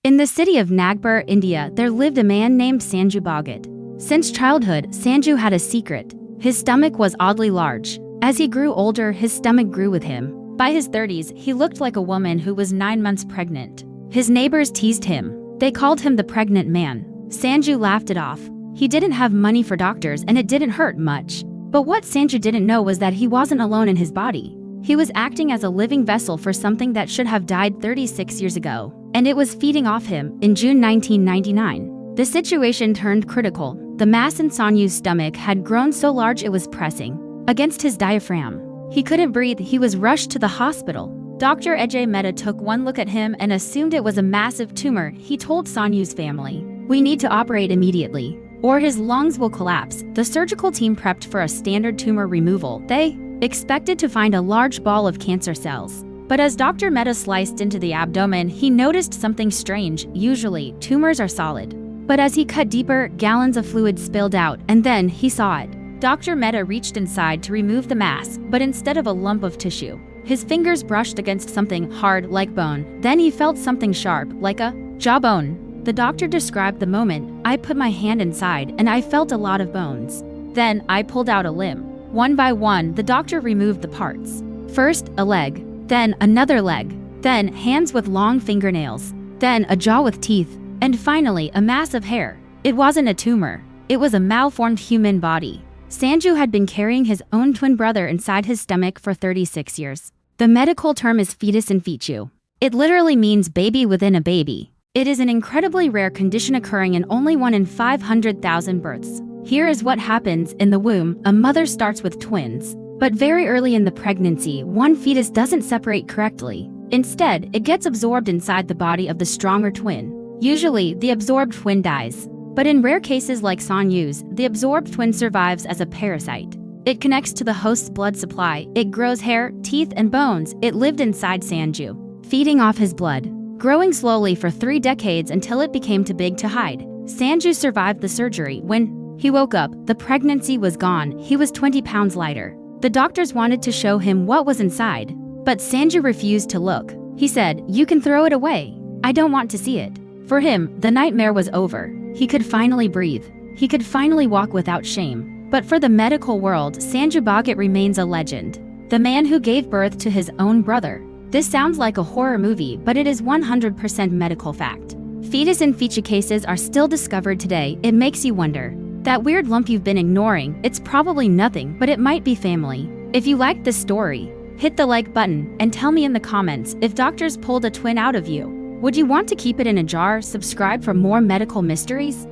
In the city of Nagpur, India, there lived a man named Sanju Bhagat. Since childhood, Sanju had a secret. His stomach was oddly large. As he grew older, his stomach grew with him. By his 30s, he looked like a woman who was 9 months pregnant. His neighbors teased him. They called him the pregnant man. Sanju laughed it off. He didn't have money for doctors and it didn't hurt much. But what Sanju didn't know was that he wasn't alone in his body. He was acting as a living vessel for something that should have died 36 years ago. And it was feeding off him. In June 1999, the situation turned critical. The mass in Sanju's stomach had grown so large it was pressing against his diaphragm. He couldn't breathe. He was rushed to the hospital. Dr. Ajay Mehta took one look at him and assumed it was a massive tumor. He told Sanju's family, "We need to operate immediately, or his lungs will collapse." The surgical team prepped for a standard tumor removal. They expected to find a large ball of cancer cells. But as Dr. Mehta sliced into the abdomen, he noticed something strange. Usually, tumors are solid. But as he cut deeper, gallons of fluid spilled out, and then he saw it. Dr. Mehta reached inside to remove the mass, but instead of a lump of tissue, his fingers brushed against something hard like bone. Then he felt something sharp, like a jawbone. The doctor described the moment. "I put my hand inside, and I felt a lot of bones. Then I pulled out a limb." One by one, the doctor removed the parts. First, a leg, then another leg, then hands with long fingernails, then a jaw with teeth, and finally a mass of hair. It wasn't a tumor. It was a malformed human body. Sanju had been carrying his own twin brother inside his stomach for 36 years. The medical term is fetus in situ. It literally means baby within a baby. It is an incredibly rare condition occurring in only 1 in 500,000 births. Here is what happens in the womb. A mother starts with twins. But very early in the pregnancy, one fetus doesn't separate correctly. Instead, it gets absorbed inside the body of the stronger twin. Usually, the absorbed twin dies. But in rare cases like Sanju's, the absorbed twin survives as a parasite. It connects to the host's blood supply. It grows hair, teeth, and bones. It lived inside Sanju, feeding off his blood, growing slowly for 3 decades until it became too big to hide. Sanju survived the surgery. When he woke up, the pregnancy was gone. He was 20 pounds lighter. The doctors wanted to show him what was inside, but Sanju refused to look. He said, "You can throw it away. I don't want to see it." For him, the nightmare was over. He could finally breathe. He could finally walk without shame. But for the medical world, Sanju Bhagat remains a legend. The man who gave birth to his own brother. This sounds like a horror movie, but it is 100% medical fact. Fetus in situ cases are still discovered today. It makes you wonder. That weird lump you've been ignoring, it's probably nothing, but it might be family. If you liked this story, hit the like button and tell me in the comments if doctors pulled a twin out of you. Would you want to keep it in a jar? Subscribe for more medical mysteries.